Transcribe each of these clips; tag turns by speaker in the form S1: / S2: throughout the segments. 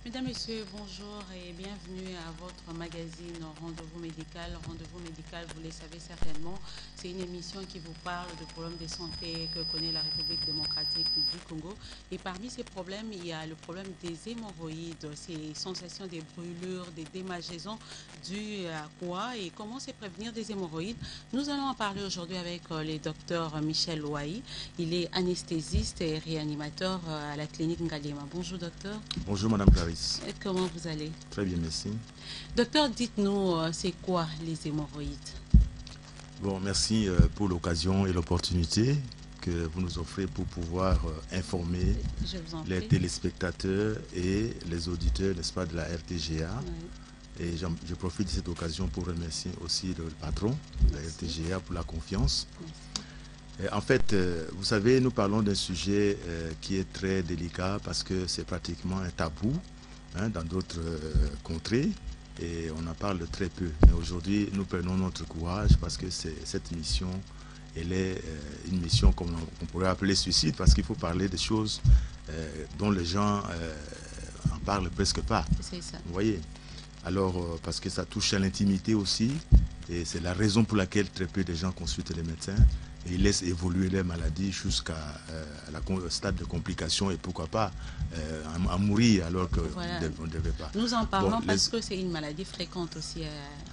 S1: Mesdames, Messieurs, bonjour et bienvenue à votre magazine Rendez-vous médical. Rendez-vous médical, vous le savez certainement, c'est une émission qui vous parle de problèmes de santé que connaît la République démocratique du Congo. Et parmi ces problèmes, il y a le problème des hémorroïdes, ces sensations des brûlures, des démangeaisons dues à quoi et comment se prévenir des hémorroïdes. Nous allons en parler aujourd'hui avec le docteur Michel Ouahi. Il est anesthésiste et réanimateur à la clinique Ngaliema. Bonjour docteur.
S2: Bonjour Madame Clarisse.
S1: Et comment vous allez?
S2: Très bien, merci.
S1: Docteur, dites-nous, c'est quoi les hémorroïdes?
S2: Bon, merci pour l'occasion et l'opportunité que vous nous offrez pour pouvoir informer les téléspectateurs et les auditeurs, n'est-ce pas, de la RTGA. Oui. Et je profite de cette occasion pour remercier aussi le patron de la RTGA pour la confiance. En fait, vous savez, nous parlons d'un sujet qui est très délicat parce que c'est pratiquement un tabou dans d'autres contrées et on en parle très peu. Mais aujourd'hui, nous prenons notre courage parce que cette mission, elle est une mission comme on pourrait appeler suicide parce qu'il faut parler des choses dont les gens en parlent presque pas.
S1: C'est ça.
S2: Vous voyez? Alors, parce que ça touche à l'intimité aussi et c'est la raison pour laquelle très peu de gens consultent les médecins. Et ils laissent évoluer les maladies jusqu'à la stade de complication et pourquoi pas à mourir alors qu'on
S1: voilà.
S2: ne devait pas.
S1: Nous en parlons parce que c'est une maladie fréquente aussi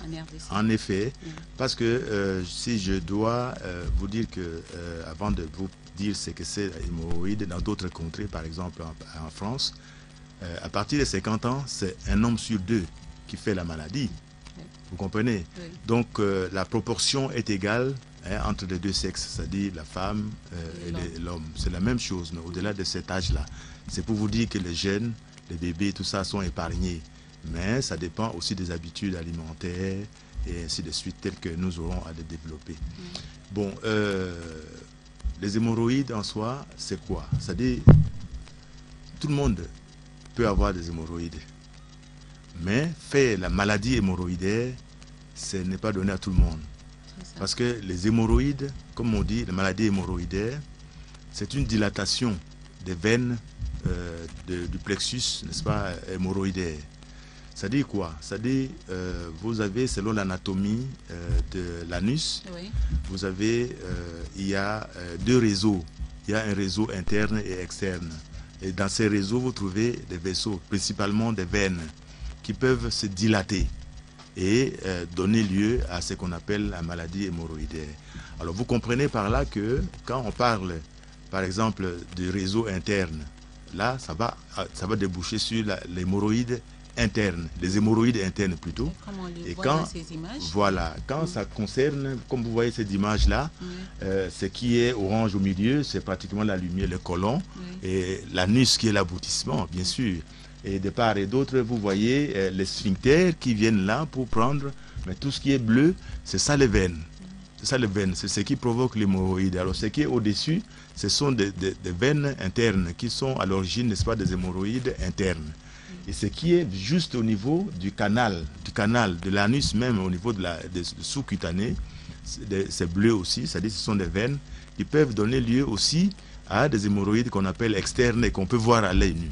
S1: en RDC.
S2: En effet, parce que si je dois vous dire que, avant de vous dire ce que c'est l'hémorroïde, dans d'autres contrées, par exemple en France, à partir de 50 ans, c'est un homme sur deux qui fait la maladie. Oui. Vous comprenez? Oui. Donc la proportion est égale entre les deux sexes, c'est-à-dire la femme et l'homme. C'est la même chose, mais au-delà de cet âge-là. C'est pour vous dire que les jeunes, les bébés, tout ça sont épargnés. Mais ça dépend aussi des habitudes alimentaires et ainsi de suite, telles que nous aurons à les développer. Bon, les hémorroïdes en soi, c'est quoi? C'est-à-dire, tout le monde peut avoir des hémorroïdes. Mais faire la maladie hémorroïdaire, ce n'est pas donné à tout le monde. Parce que les hémorroïdes, comme on dit, la maladie hémorroïdaire, c'est une dilatation des veines du plexus, n'est-ce pas, hémorroïdaire. Ça dit quoi? Ça dit, vous avez, selon l'anatomie de l'anus, oui. Vous avez, il y a deux réseaux. Il y a un réseau interne et externe. Et dans ces réseaux, vous trouvez des vaisseaux, principalement des veines, qui peuvent se dilater et donner lieu à ce qu'on appelle la maladie hémorroïdaire. Alors vous comprenez par là que quand on parle, par exemple, du réseau interne, là, ça va déboucher sur l'hémorroïde interne, les hémorroïdes internes plutôt.
S1: Et quand, dans ces images.
S2: Voilà, quand ça concerne, comme vous voyez cette image-là, ce qui est orange au milieu, c'est pratiquement la lumière, le côlon, et l'anus qui est l'aboutissement, bien sûr. Et de part et d'autre, vous voyez les sphincters qui viennent là pour prendre, mais tout ce qui est bleu, c'est ça les veines. C'est ça les veines, c'est ce qui provoque l'hémorroïde. Alors ce qui est au-dessus, ce sont des veines internes qui sont à l'origine, n'est-ce pas, des hémorroïdes internes. Et ce qui est juste au niveau du canal de l'anus même, au niveau de sous-cutané, c'est bleu aussi, c'est-à-dire que ce sont des veines qui peuvent donner lieu aussi à des hémorroïdes qu'on appelle externes et qu'on peut voir à l'œil nu.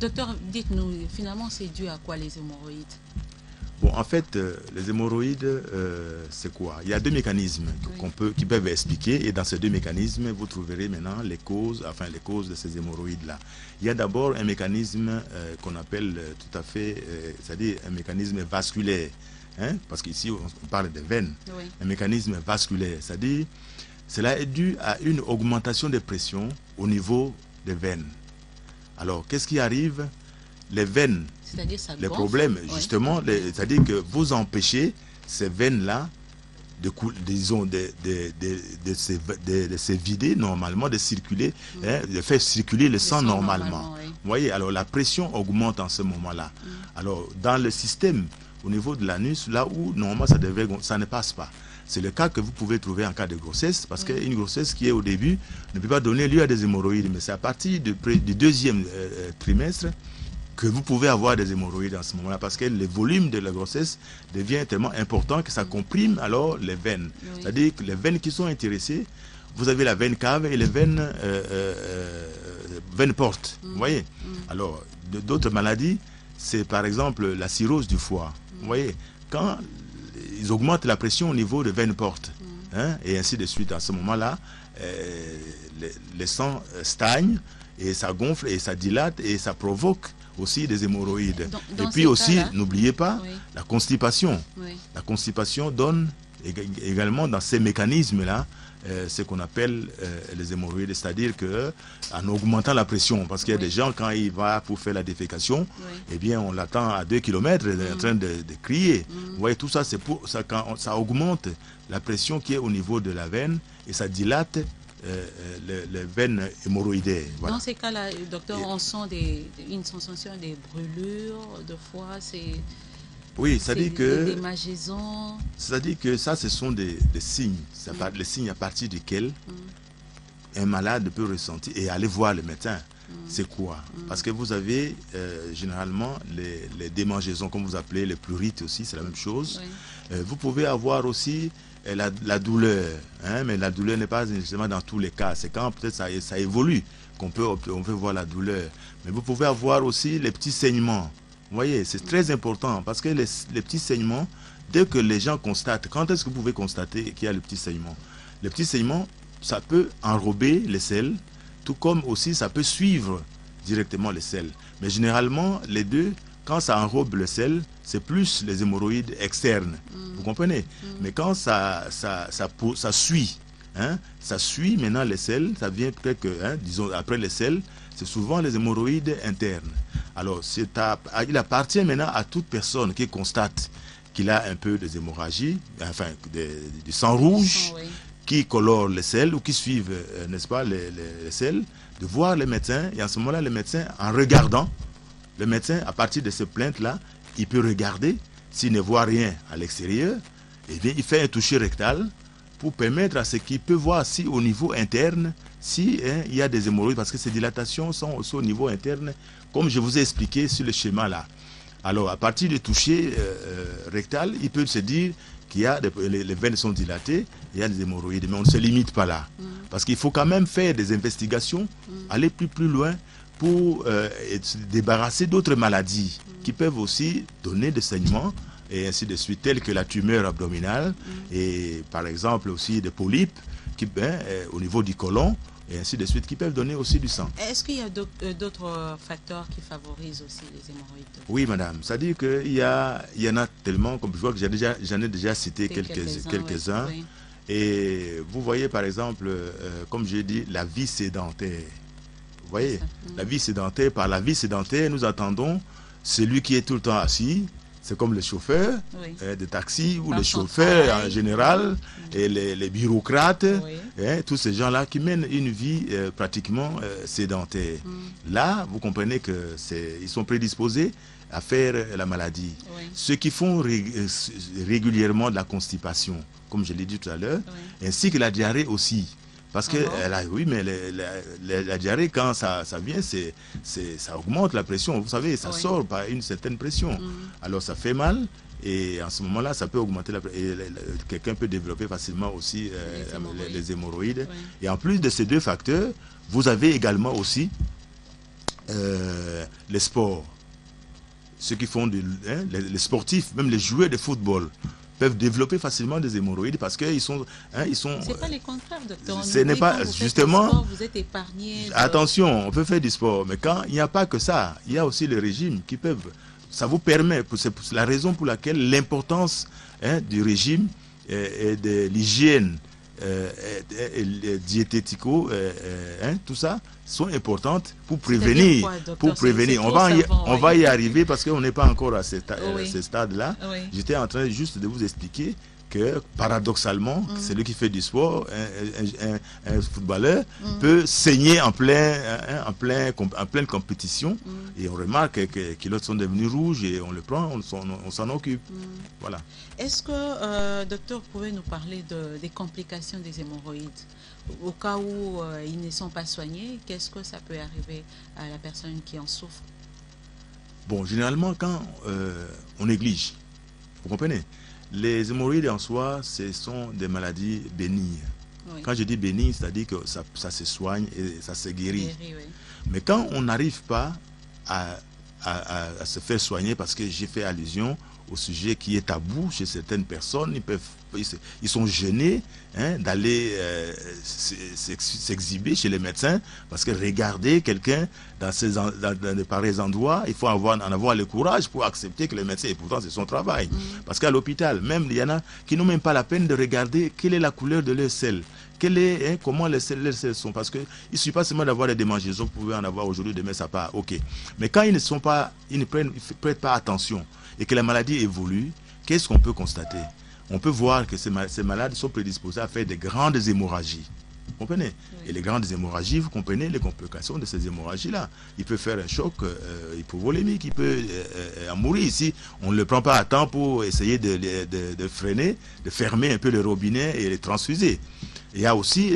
S1: Docteur, dites-nous, finalement, c'est dû à quoi les hémorroïdes?
S2: Bon, en fait, les hémorroïdes, c'est quoi? Il y a deux mécanismes qui peuvent expliquer, et dans ces deux mécanismes, vous trouverez maintenant les causes de ces hémorroïdes-là. Il y a d'abord un mécanisme qu'on appelle tout à fait, c'est-à-dire un mécanisme vasculaire, parce qu'ici, on parle des veines, un mécanisme vasculaire, c'est-à-dire, cela est dû à une augmentation de pression au niveau des veines. Alors, qu'est-ce qui arrive? Les veines, les problèmes, justement, c'est-à-dire que vous empêchez ces veines-là de se vider normalement, de circuler, de faire circuler le sang normalement. Vous voyez, alors la pression augmente en ce moment-là. Alors, dans le système, au niveau de l'anus, là où normalement ça ne passe pas. C'est le cas que vous pouvez trouver en cas de grossesse, parce qu'une grossesse qui est au début ne peut pas donner lieu à des hémorroïdes, mais c'est à partir du deuxième trimestre que vous pouvez avoir des hémorroïdes en ce moment-là, parce que le volume de la grossesse devient tellement important que ça comprime alors les veines. C'est-à-dire que les veines qui sont intéressées, vous avez la veine cave et les veines portes. Vous voyez? Alors, d'autres maladies, c'est par exemple la cirrhose du foie. Vous voyez, quand ils augmentent la pression au niveau de veine porte, hein, et ainsi de suite, à ce moment-là, les sangs stagnent, et ça gonfle, et ça dilate, et ça provoque aussi des hémorroïdes. Et puis aussi, n'oubliez pas, la constipation. La constipation donne également dans ces mécanismes-là ce qu'on appelle les hémorroïdes, c'est-à-dire que en augmentant la pression, parce qu'il y a des gens, quand il va pour faire la défécation, eh bien on l'attend à 2 km en train de crier. Vous voyez, tout ça, c'est pour ça, quand ça augmente la pression qui est au niveau de la veine et ça dilate les veines hémorroïdaires. Voilà.
S1: Dans ces cas-là, docteur, on sent une sensation des brûlures de foie,
S2: oui, c'est-à-dire que ça, ce sont des signes. Les signes à partir desquels un malade peut ressentir et aller voir le médecin. C'est quoi? Parce que vous avez généralement les démangeaisons, comme vous appelez, les pleurites aussi, c'est la même chose. Vous pouvez avoir aussi la douleur, hein, mais la douleur n'est pas nécessairement dans tous les cas. C'est quand peut-être ça évolue on peut voir la douleur. Mais vous pouvez avoir aussi les petits saignements. Vous voyez, c'est très important parce que les petits saignements, dès que les gens constatent, quand est-ce que vous pouvez constater qu'il y a le petit saignement? Le petit saignement, ça peut enrober les selles, tout comme aussi ça peut suivre directement les selles. Mais généralement, les deux, quand ça enrobe le sel, c'est plus les hémorroïdes externes. Vous comprenez? Mais quand ça suit, hein, ça suit maintenant les selles, ça vient peut-être que, hein, disons, après les selles, c'est souvent les hémorroïdes internes. Alors, il appartient maintenant à toute personne qui constate qu'il a un peu des hémorragies, enfin, du sang rouge, qui colore les selles ou qui suivent, n'est-ce pas, les selles, de voir les médecins. Et à ce moment-là, le médecin, en regardant, le médecin, à partir de ces plaintes-là, il peut regarder, s'il ne voit rien à l'extérieur, eh bien, il fait un toucher rectal pour permettre à ce qu'il peut voir si au niveau interne, si il y a des hémorroïdes, parce que ces dilatations sont aussi au niveau interne, comme je vous ai expliqué sur le schéma là. Alors, à partir du toucher rectal, il peut se dire qu'il y a les veines sont dilatées, il y a des hémorroïdes, mais on ne se limite pas là. Parce qu'il faut quand même faire des investigations, aller plus loin pour se débarrasser d'autres maladies qui peuvent aussi donner des saignements et ainsi de suite, telles que la tumeur abdominale et par exemple aussi des polypes qui, au niveau du côlon et ainsi de suite, qui peuvent donner aussi du sang.
S1: Est-ce qu'il y a d'autres facteurs qui favorisent aussi les hémorroïdes? Oui,
S2: madame. C'est-à-dire qu'il y en a tellement, comme je vois que j'en ai déjà cité quelques-uns. Oui. Et vous voyez par exemple, comme j'ai dit, la vie sédentaire. Vous voyez, la vie sédentaire, par la vie sédentaire, nous attendons celui qui est tout le temps assis. C'est comme le chauffeur de taxi ou le chauffeur en général, et les bureaucrates, tous ces gens-là qui mènent une vie pratiquement sédentaire. Là, vous comprenez qu'ils sont prédisposés à faire la maladie. Ceux qui font régulièrement de la constipation, comme je l'ai dit tout à l'heure, ainsi que la diarrhée aussi. Parce que, oui, mais la diarrhée, quand ça vient, ça augmente la pression. Vous savez, ça sort par une certaine pression. Alors, ça fait mal. Et en ce moment-là, ça peut augmenter la pression. Quelqu'un peut développer facilement aussi les hémorroïdes. Et en plus de ces deux facteurs, vous avez également aussi les sports. Ceux qui font les sportifs, même les joueurs de football, peuvent développer facilement des hémorroïdes parce qu'ils sont...
S1: c'est pas les contraires, docteur.
S2: Ce n'est pas... Justement...
S1: Sport, vous êtes épargné.
S2: Attention, on peut faire du sport, mais quand il n'y a pas que ça, il y a aussi les régimes qui peuvent... Ça vous permet, c'est la raison pour laquelle l'importance du régime et de l'hygiène diétético, tout ça, sont importantes pour prévenir. On va y arriver parce qu'on n'est pas encore à ce stade-là. J'étais en train juste de vous expliquer que paradoxalement, celui qui fait du sport, un footballeur, peut saigner en pleine compétition et on remarque que les autres sont devenus rouges et on le prend, on s'en occupe. Voilà.
S1: Est-ce que, docteur, vous pouvez nous parler des complications des hémorroïdes? Au cas où ils ne sont pas soignés, qu'est-ce que ça peut arriver à la personne qui en souffre?
S2: Bon, généralement, quand on néglige, vous comprenez? Les hémorroïdes en soi, ce sont des maladies bénignes. Quand je dis bénigne, c'est-à-dire que ça se soigne et ça se guérit. Mais quand on n'arrive pas à à se faire soigner parce que j'ai fait allusion au sujet qui est tabou chez certaines personnes. Ils sont gênés d'aller s'exhiber chez les médecins parce que regarder quelqu'un dans de pareils endroits, il faut en avoir le courage pour accepter que le médecin, et pourtant c'est son travail. Parce qu'à l'hôpital, même il y en a qui n'ont même pas la peine de regarder quelle est la couleur de leur selle. Comment les selles sont, parce qu'il ne suffit pas seulement d'avoir des démangeaisons, vous pouvez en avoir aujourd'hui, demain ça part, ok. Mais quand ils ne prêtent pas attention et que la maladie évolue, qu'est-ce qu'on peut constater? On peut voir que ces malades sont prédisposés à faire des grandes hémorragies. Vous comprenez? Oui. Et les grandes hémorragies, vous comprenez les complications de ces hémorragies-là. Il peut faire un choc hypovolémique, il peut en mourir. Ici, on ne le prend pas à temps pour essayer de freiner, de fermer un peu le robinet et les transfuser. Il y a aussi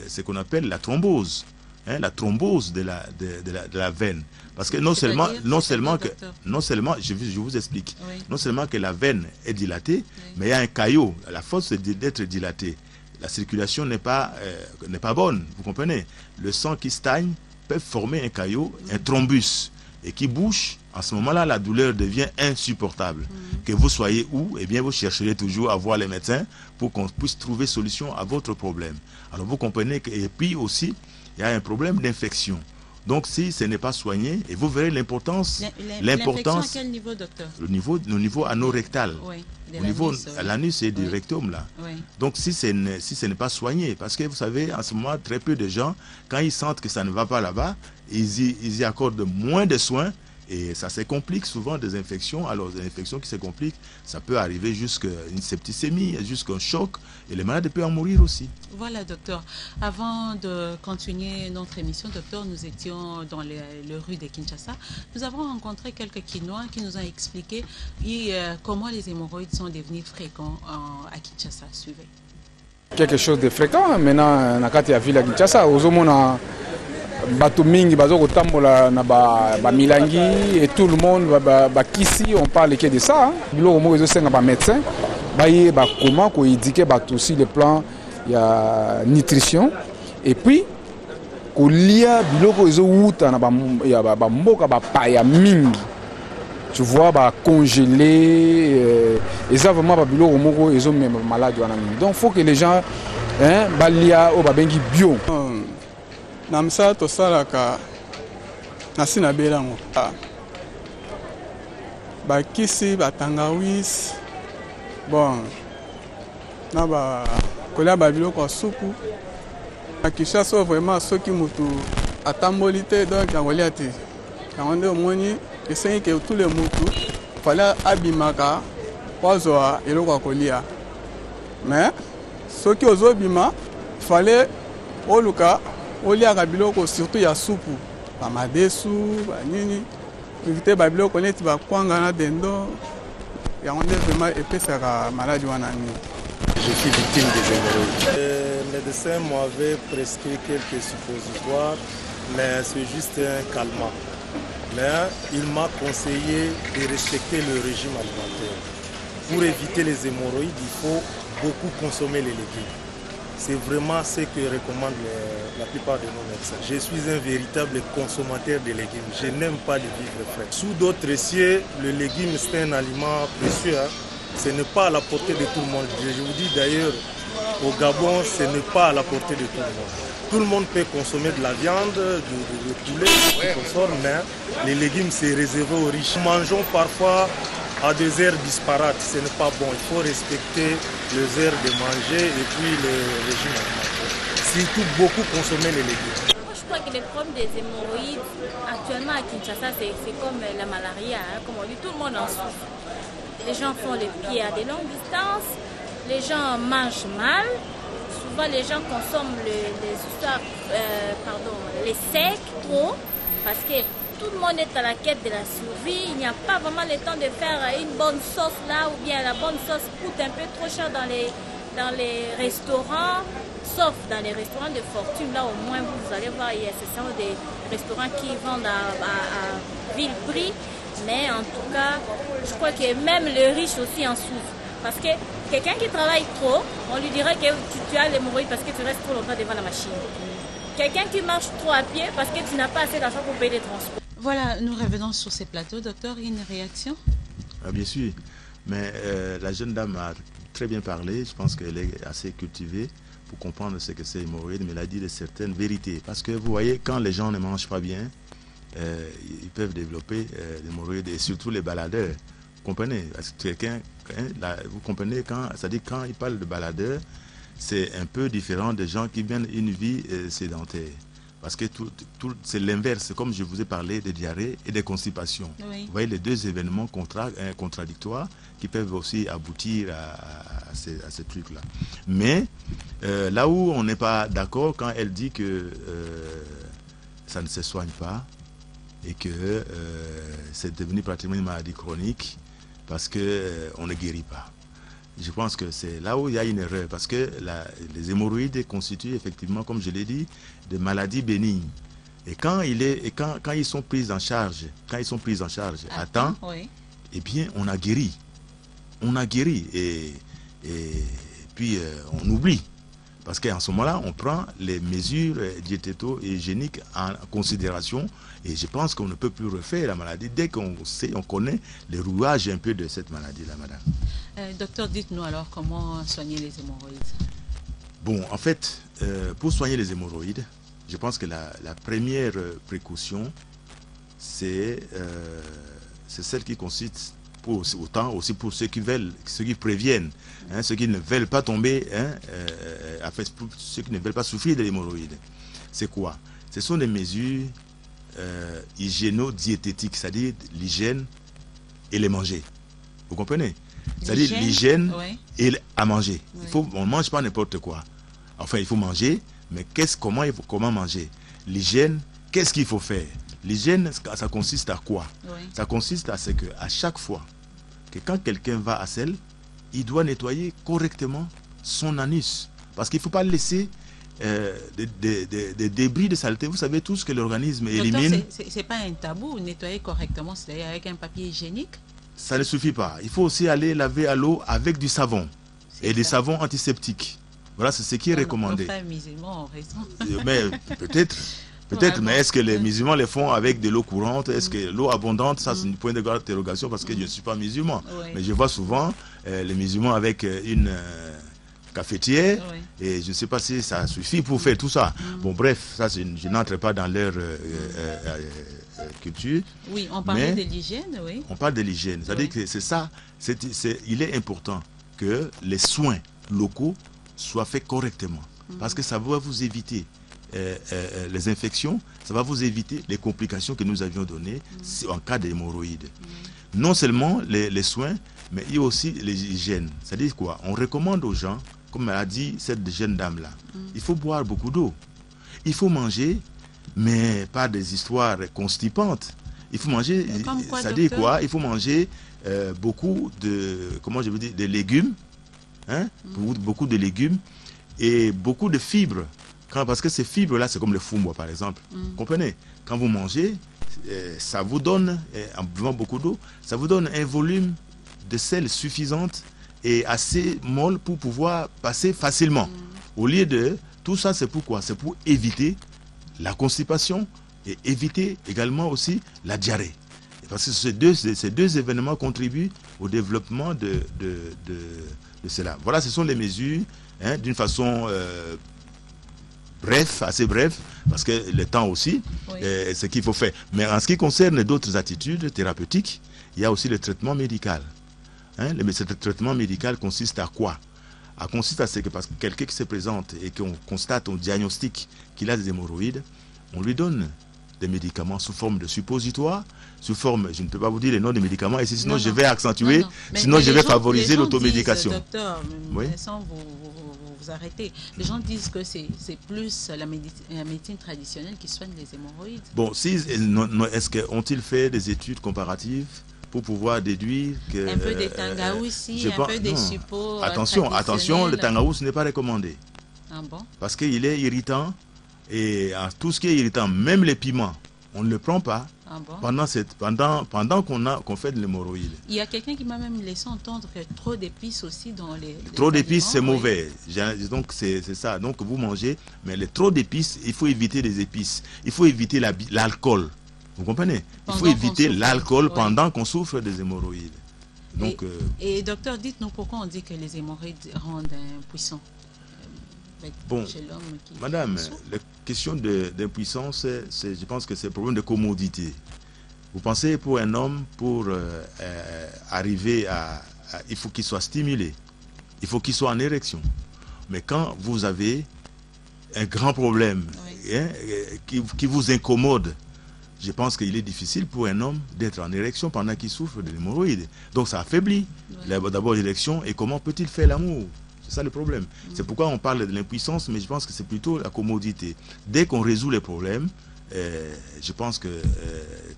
S2: ce qu'on appelle la thrombose, la thrombose de la veine. Parce que non seulement, je vous explique, oui. Non seulement que la veine est dilatée, oui. Mais il y a un caillot, la force d'être dilatée. La circulation n'est pas bonne, vous comprenez? Le sang qui stagne peut former un caillot, un thrombus, et qui bouche. À ce moment-là, la douleur devient insupportable. Que vous soyez où, eh bien, vous chercherez toujours à voir les médecins pour qu'on puisse trouver solution à votre problème. Alors, vous comprenez que, et puis aussi, il y a un problème d'infection. Donc, si ce n'est pas soigné, et vous verrez l'importance.
S1: L'infection à quel niveau, docteur?
S2: Le niveau anorectal.
S1: Oui.
S2: Au niveau à l'anus et du rectum, là. Oui. Donc, si ce n'est pas soigné, parce que vous savez, en ce moment, très peu de gens, quand ils sentent que ça ne va pas là-bas, ils y accordent moins de soins. Et ça se complique souvent, des infections. Alors, des infections qui se compliquent, ça peut arriver jusqu'à une septicémie, jusqu'à un choc. Et les malades peuvent en mourir aussi.
S1: Voilà, docteur. Avant de continuer notre émission, docteur, nous étions dans les rues de Kinshasa. Nous avons rencontré quelques Kinois qui nous ont expliqué comment les hémorroïdes sont devenus fréquents à Kinshasa. Suivez.
S3: Quelque chose de fréquent maintenant, dans la ville de Kinshasa. Bato mingi bazo kotambola na ba milangi et tout le monde ba kisi, on parle que de ça. Biloko mo ezosenga ba médecin baye ba comment ko éduquer bato aussi le plan il y a nutrition et puis ko lia biloko ezo wuta na ba mboka ba paya mingi. Tu vois ba congeler et ça vraiment ba biloko moko ezo même malade wana mingi. Donc faut que les gens ba lia o ba bengi bio.
S4: Namsa to salaka nasina belango ba kisi ba tangawis bon na ba kola ba biloko supu akisha so vraiment soki mutu atambolite donc yangolia te yangonde omoni esengi ke tous les mutu fallait abimaka kwazoa eloko kolia mais soki ozobima fallait oluka oliaka biloko surtout ya supu ba madesu ba nini éviter ba biloko neti ba kwanga na dendo yango nde vraiment epesaka maladie wana ni.
S5: Je suis victime des hémorroïdes. Le médecin m'avait prescrit quelques suppositoires, mais c'est juste un calmant. Mais il m'a conseillé de respecter le régime alimentaire. Pour éviter les hémorroïdes, il faut beaucoup consommer les légumes. C'est vraiment ce que recommandent la plupart de nos médecins. Je suis un véritable consommateur de légumes. Je n'aime pas les vivres frais. Sous d'autres cieux, le légume c'est un aliment précieux. Ce n'est pas à la portée de tout le monde. Je vous dis d'ailleurs, au Gabon, ce n'est pas à la portée de tout le monde. Tout le monde peut consommer de la viande, du poulet, du consort, mais les légumes c'est réservé aux riches. Nous mangeons parfois à des heures disparates, ce n'est pas bon. Il faut respecter les heures de manger et puis le régime alimentaire. Surtout beaucoup consommer les légumes.
S6: Je crois que le problème des hémorroïdes actuellement à Kinshasa, c'est comme la malaria, comme on dit, tout le monde en souffre. Les gens font les pieds à de longues distances, les gens mangent mal, souvent les gens consomment les secs trop, parce que tout le monde est à la quête de la survie. Il n'y a pas vraiment le temps de faire une bonne sauce là, ou bien la bonne sauce coûte un peu trop cher dans les restaurants, sauf dans les restaurants de fortune. Là au moins vous allez voir, il y a des restaurants qui vendent à vil prix. Mais en tout cas, je crois que même les riches aussi en souffrent. Parce que quelqu'un qui travaille trop, on lui dirait que tu as l'hémorroïde parce que tu restes trop longtemps devant la machine. Quelqu'un qui marche trop à pied parce que tu n'as pas assez d'argent pour payer les transports.
S1: Voilà, nous revenons sur ces plateaux. Docteur, une réaction?
S2: Bien sûr, mais la jeune dame a très bien parlé. Je pense qu'elle est assez cultivée pour comprendre ce que c'est l'hémorroïde, mais elle a dit de certaines vérités. Parce que vous voyez, quand les gens ne mangent pas bien, ils peuvent développer l'hémorroïde, et surtout les baladeurs. Vous comprenez? Parce que quelqu'un, vous comprenez, c'est-à-dire quand il parle de baladeurs, c'est un peu différent des gens qui mènent une vie sédentaire. Parce que c'est l'inverse, comme je vous ai parlé des diarrhées et des constipations.
S1: Oui.
S2: Vous voyez les deux événements contradictoires qui peuvent aussi aboutir à ces trucs-là. Mais là où on n'est pas d'accord, quand elle dit que ça ne se soigne pas et que c'est devenu pratiquement une maladie chronique parce qu'on ne guérit pas. Je pense que c'est là où il y a une erreur, parce que les hémorroïdes constituent effectivement, comme je l'ai dit, des maladies bénignes. Et quand ils sont pris en charge, à temps,
S1: oui.
S2: Eh bien, on a guéri. On a guéri. Et puis, on oublie. Parce qu'en ce moment-là, on prend les mesures diététo-hygiéniques en considération. Et je pense qu'on ne peut plus refaire la maladie dès qu'on sait, on connaît les rouages un peu de cette maladie-là, madame.
S1: Docteur, dites-nous alors comment soigner les hémorroïdes.
S2: Bon, en fait, pour soigner les hémorroïdes, je pense que la première précaution, c'est celle qui consiste, autant aussi pour ceux qui préviennent, hein, ceux qui ne veulent pas tomber, hein, pour ceux qui ne veulent pas souffrir de l'hémorroïde. C'est quoi? Ce sont des mesures hygiéno-diététiques, c'est-à-dire l'hygiène et les manger. Vous comprenez? C'est-à-dire l'hygiène et à manger. Oui. On ne mange pas n'importe quoi. Enfin, il faut manger, mais comment manger? L'hygiène, qu'est-ce qu'il faut faire? L'hygiène, ça consiste à quoi? Oui. Ça consiste à ce qu'à chaque fois que quand quelqu'un va à selle, il doit nettoyer correctement son anus. Parce qu'il ne faut pas laisser des débris de saleté. Vous savez tout ce que l'organisme élimine.
S1: C'est pas un tabou, nettoyer correctement, c'est-à-dire avec un papier hygiénique? Ça
S2: ne suffit pas. Il faut aussi aller laver à l'eau avec du savon et des savons antiseptiques. Voilà, c'est ce qui est recommandé. Nos frères musulmans ont raison. Mais peut-être, mais est-ce que les musulmans les font avec de l'eau courante? Est-ce que l'eau abondante, ça c'est un point de grande interrogation parce que je ne suis pas musulman. Mais je vois souvent les musulmans avec une cafetière et je ne sais pas si ça suffit pour faire tout ça. Bon bref, ça je n'entre pas dans leur culture.
S1: Oui, on parlait de l'hygiène, oui.
S2: On parle de l'hygiène, c'est-à-dire que c'est ça, il est important que les soins locaux soient faits correctement parce que ça va vous éviter les infections, ça va vous éviter les complications que nous avions données en cas d'hémorroïdes. Non seulement les soins, mais il y a aussi l'hygiène. C'est-à-dire quoi? On recommande aux gens, comme a dit cette jeune dame-là, il faut boire beaucoup d'eau. Il faut manger, mais pas des histoires constipantes. Il faut manger, c'est-à-dire quoi? Il faut manger beaucoup de légumes, hein? Beaucoup de légumes et beaucoup de fibres. Parce que ces fibres-là, c'est comme le fumbo, par exemple. Vous comprenez? Quand vous mangez, ça vous donne, en buvant beaucoup d'eau, ça vous donne un volume de sel suffisante et assez molle pour pouvoir passer facilement. Au lieu de... Tout ça, c'est pourquoi? C'est pour éviter la constipation et éviter également aussi la diarrhée. Parce que ces deux événements contribuent au développement de cela. Voilà, ce sont les mesures, hein, d'une façon... bref, assez bref, parce que le temps aussi, ce qu'il faut faire. Mais en ce qui concerne d'autres attitudes thérapeutiques, il y a aussi le traitement médical. Hein? Ce traitement médical consiste à quoi? Consiste à ce que parce que quelqu'un qui se présente et qu'on constate, on diagnostique qu'il a des hémorroïdes, on lui donne des médicaments sous forme de suppositoire, sous forme, je ne peux pas vous dire les noms des médicaments, et sinon je vais accentuer, sinon je vais favoriser l'automédication.
S1: Docteur, sans vous arrêter, les gens disent que c'est plus la médecine traditionnelle qui soigne les hémorroïdes. Bon,
S2: est-ce qu'ont-ils fait des études comparatives pour pouvoir déduire que...
S1: Un peu des tangaous ici, un peu des suppos
S2: Attention, le tangaous n'est pas recommandé.
S1: Ah bon?
S2: Parce qu'il est irritant, et tout ce qui est irritant, même les piments, on ne le prend pas.
S1: Ah bon?
S2: Pendant qu'on fait de l'hémorroïde.
S1: Il y a quelqu'un qui m'a même laissé entendre que trop d'épices aussi dans les
S2: trop d'épices, c'est mauvais. Donc c'est ça. Donc vous mangez, mais trop d'épices, il faut éviter les épices. Il faut éviter l'alcool. Vous comprenez? Il faut
S1: Pendant
S2: éviter
S1: qu'on souffre,
S2: l'alcool
S1: oui.
S2: pendant qu'on souffre des hémorroïdes. Donc,
S1: et docteur, dites-nous pourquoi on dit que les hémorroïdes rendent impuissants
S2: bon,
S1: chez l'homme qui
S2: madame,
S1: souffre?
S2: la question d'impuissance, je pense que c'est un problème de commodité. Vous pensez pour un homme, pour arriver il faut qu'il soit stimulé, il faut qu'il soit en érection. Mais quand vous avez un grand problème hein, qui vous incommode, je pense qu'il est difficile pour un homme d'être en érection pendant qu'il souffre de l'hémorroïde. Donc ça affaiblit d'abord l'érection et comment peut-il faire l'amour? C'est ça le problème. C'est pourquoi on parle de l'impuissance, mais je pense que c'est plutôt la commodité. Dès qu'on résout les problèmes, je pense que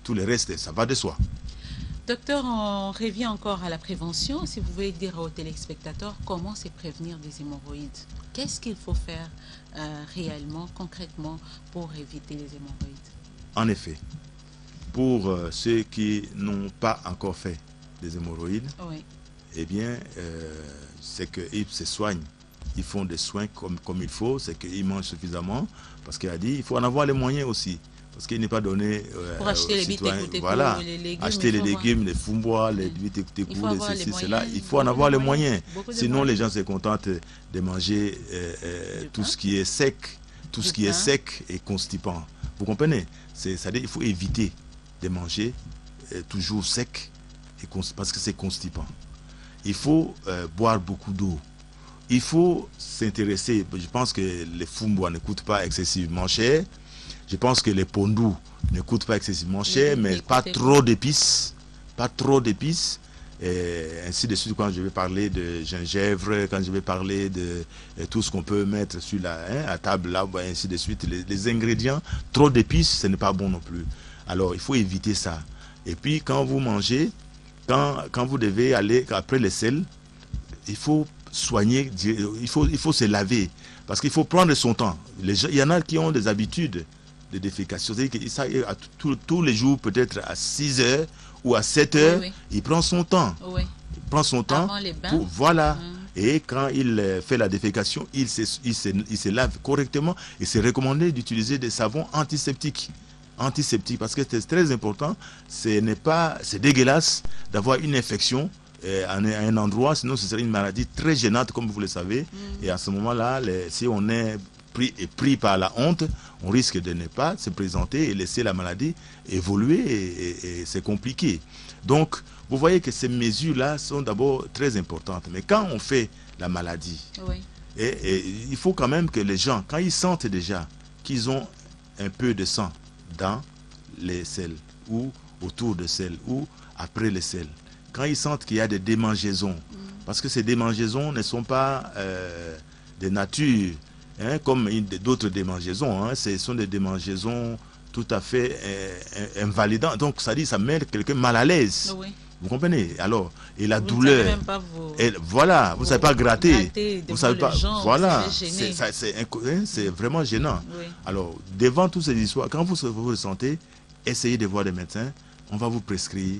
S2: tout le reste, ça va de soi.
S1: Docteur, on revient encore à la prévention. Si vous pouvez dire aux téléspectateurs comment c'est prévenir des hémorroïdes. Qu'est-ce qu'il faut faire réellement, concrètement, pour éviter les hémorroïdes?
S2: En effet, pour ceux qui n'ont pas encore fait des hémorroïdes,
S1: Oui.
S2: eh bien, c'est qu'ils se soignent. Ils font des soins comme il faut, c'est qu'ils mangent suffisamment, parce qu'il a dit il faut en avoir les moyens aussi. Parce qu'il n'est pas donné
S1: pour acheter les
S2: citoyens,
S1: bites
S2: voilà,
S1: les légumes,
S2: acheter les légumes, les fumbois, les bites ceci, cela. Il faut en avoir les moyens. Sinon, les gens se contentent de manger tout ce qui est sec, tout ce qui est sec et constipant. Vous comprenez? C'est-à-dire qu'il faut éviter de manger toujours sec parce que c'est constipant. Il faut boire beaucoup d'eau. Il faut s'intéresser. Je pense que les fumbois ne coûtent pas excessivement cher. Je pense que les pondous ne coûtent pas excessivement cher, mais pas trop d'épices. Pas trop d'épices. Ainsi de suite, quand je vais parler de gingembre, quand je vais parler de tout ce qu'on peut mettre sur la table, là, ainsi de suite, les ingrédients, trop d'épices, ce n'est pas bon non plus. Alors, il faut éviter ça. Et puis, quand vous mangez, quand vous devez aller après le sel, il faut soigner, il faut se laver, parce qu'il faut prendre son temps. Il y en a qui ont des habitudes de défécation, c'est-à-dire que tous les jours, peut-être à 6 heures ou à 7 heures, il prend son temps. Il prend son temps.
S1: Avant les bains.
S2: Voilà. Et quand il fait la défécation, il se lave correctement. Et c'est recommandé d'utiliser des savons antiseptiques. Parce que c'est très important. C'est dégueulasse d'avoir une infection à un endroit, sinon ce serait une maladie très gênante, comme vous le savez. Et à ce moment-là, si on est pris par la honte, on risque de ne pas se présenter et laisser la maladie évoluer et c'est compliqué. Donc, vous voyez que ces mesures-là sont d'abord très importantes. Mais quand on fait la maladie, et il faut quand même que les gens, quand ils sentent déjà qu'ils ont un peu de sang dans les selles ou autour de selles ou après les selles, quand ils sentent qu'il y a des démangeaisons, parce que ces démangeaisons ne sont pas de nature, comme d'autres démangeaisons, ce sont des démangeaisons tout à fait invalidantes. Donc ça dit, ça met quelqu'un mal à l'aise. Vous comprenez? Alors, et la douleur, voilà, vous ne savez pas gratter, vous savez pas, voilà, c'est vraiment gênant. Alors, devant toutes ces histoires, quand vous ressentez, essayez de voir des médecins, on va vous prescrire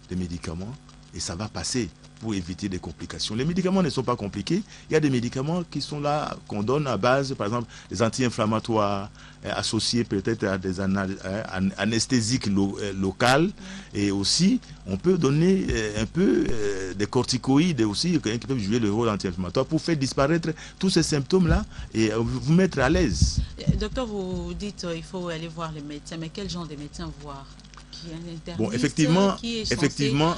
S2: des médicaments et ça va passer pour éviter des complications. Les médicaments ne sont pas compliqués. Il y a des médicaments qui sont là, qu'on donne à base, par exemple, des anti-inflammatoires associés peut-être à des anesthésiques locales. Et aussi, on peut donner un peu des corticoïdes aussi, qui peuvent jouer le rôle anti-inflammatoire pour faire disparaître tous ces symptômes-là et vous mettre à l'aise.
S1: Docteur, vous dites qu'il faut aller voir les médecins, mais quel genre de médecins voir?
S2: Bon, effectivement,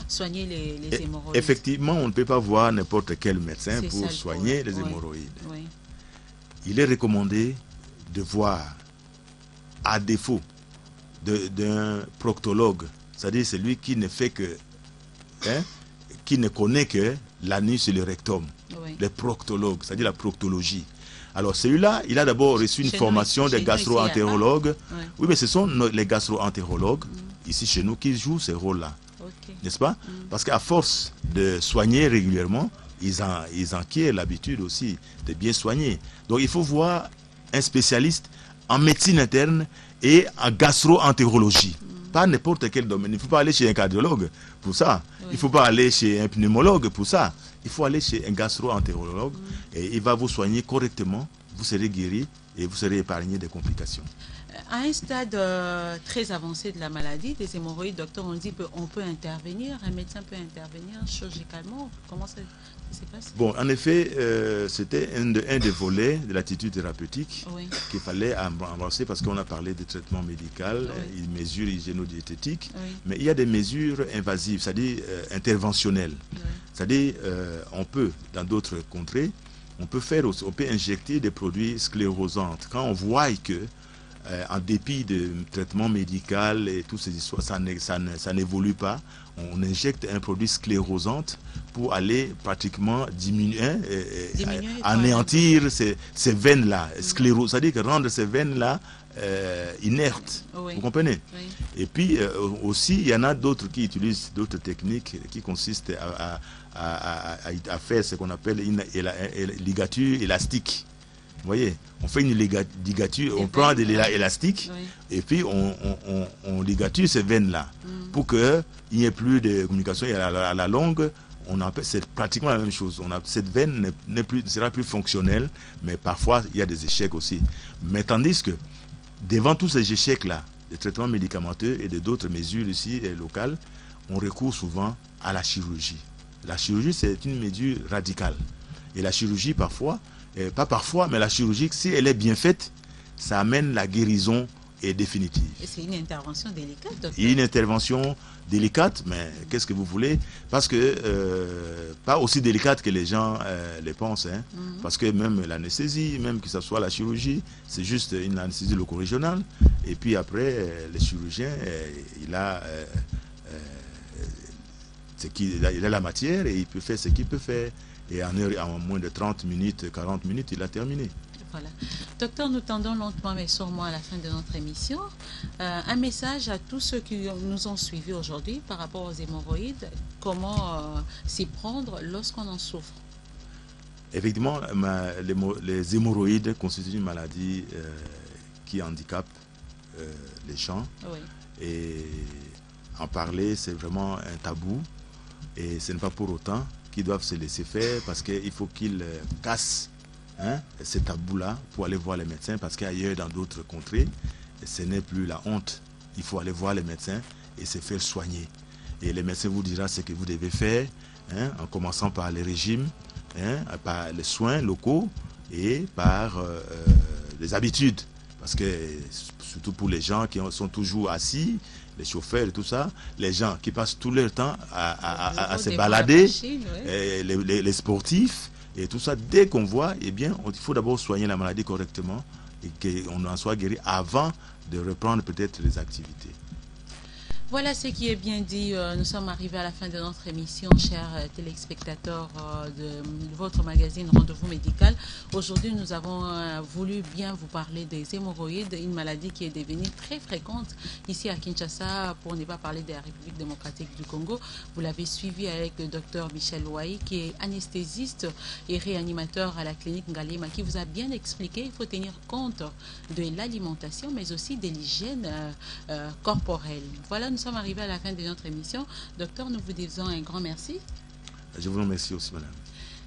S1: soigner les hémorroïdes.
S2: Effectivement, on ne peut pas voir n'importe quel médecin pour soigner les hémorroïdes. Il est recommandé de voir, à défaut d'un proctologue, c'est-à-dire celui qui ne fait que, qui ne connaît que l'anus et le rectum, le proctologue, c'est-à-dire la proctologie. Alors celui-là, il a d'abord reçu une formation de gastro-entérologue. Oui, mais ce sont les gastro-entérologues, ici chez nous, qui jouent ce rôle-là. N'est-ce pas? Parce qu'à force de soigner régulièrement, ils acquièrent l'habitude aussi de bien soigner. Donc il faut voir un spécialiste en médecine interne et en gastro-entérologie. Pas n'importe quel domaine. Il ne faut pas aller chez un cardiologue pour ça. Il ne faut pas aller chez un pneumologue pour ça. Il faut aller chez un gastro-entérologue et il va vous soigner correctement. Vous serez guéri et vous serez épargné des complications.
S1: À un stade très avancé de la maladie, des hémorroïdes, docteur, on dit qu'on peut intervenir, un médecin peut intervenir chirurgicalement. Comment ça se passe?
S2: Bon, en effet, c'était un des volets de l'attitude thérapeutique qu'il fallait avancer parce qu'on a parlé de traitement médical, une mesure hygiéno-diététique, mais il y a des mesures invasives, c'est-à-dire interventionnelles. C'est-à-dire, on peut, dans d'autres contrées, on peut injecter des produits sclérosants. Quand on voit que en dépit de traitement médical et toutes ces histoires, ça n'évolue pas. On injecte un produit sclérosant pour aller pratiquement anéantir ces veines-là, c'est-à-dire que rendre ces veines-là inertes. Vous comprenez? Et puis aussi, il y en a d'autres qui utilisent d'autres techniques qui consistent à faire ce qu'on appelle une ligature élastique. Vous voyez, on fait une ligature, on prend de l'élastique et puis on ligature ces veines-là pour qu'il n'y ait plus de communication. Et à la longue, c'est pratiquement la même chose. Cette veine ne sera plus fonctionnelle, mais parfois il y a des échecs aussi. Mais tandis que devant tous ces échecs-là, des traitements médicamenteux et d'autres mesures ici locales, on recourt souvent à la chirurgie. La chirurgie, c'est une mesure radicale. Et la chirurgie, parfois, pas parfois, mais la chirurgie, si elle est bien faite, ça amène la guérison définitive.
S1: Et c'est une intervention délicate, docteur.
S2: Une intervention délicate, mais qu'est-ce que vous voulez? Parce que, pas aussi délicate que les gens les pensent. Parce que même l'anesthésie, même que ce soit la chirurgie, c'est juste une anesthésie loco-régionale. Et puis après, le chirurgien, il a la matière et il peut faire ce qu'il peut faire. Et en moins de 30 minutes, 40 minutes, il a terminé.
S1: Voilà. Docteur, nous tendons lentement mais sûrement à la fin de notre émission. Un message à tous ceux qui nous ont suivis aujourd'hui par rapport aux hémorroïdes. Comment s'y prendre lorsqu'on en souffre?
S2: Effectivement, les hémorroïdes constituent une maladie qui handicape les gens. Et en parler, c'est vraiment un tabou. Et ce n'est pas pour autant qu'ils doivent se laisser faire parce qu'il faut qu'ils cassent ce tabou-là pour aller voir les médecins parce qu'ailleurs, dans d'autres contrées, ce n'est plus la honte. Il faut aller voir les médecins et se faire soigner. Et les médecins vous diront ce que vous devez faire, en commençant par les régimes, par les soins locaux et par les habitudes. Parce que, surtout pour les gens qui sont toujours assis, les chauffeurs et tout ça, les gens qui passent tout leur temps à se balader, les sportifs et tout ça, dès qu'on voit, eh bien, il faut d'abord soigner la maladie correctement et qu'on en soit guéri avant de reprendre peut-être les activités.
S1: Voilà ce qui est bien dit. Nous sommes arrivés à la fin de notre émission, chers téléspectateurs de votre magazine Rendez-vous médical. Aujourd'hui, nous avons voulu bien vous parler des hémorroïdes, une maladie qui est devenue très fréquente ici à Kinshasa, pour ne pas parler de la République démocratique du Congo. Vous l'avez suivi avec le docteur Michel Ouahi, qui est anesthésiste et réanimateur à la clinique Ngalema, qui vous a bien expliqué qu'il faut tenir compte de l'alimentation, mais aussi de l'hygiène corporelle. Voilà, nous sommes arrivés à la fin de notre émission. Docteur, nous vous disons un grand merci.
S2: Je vous remercie aussi, madame.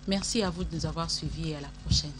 S1: Merci à vous de nous avoir suivis et à la prochaine.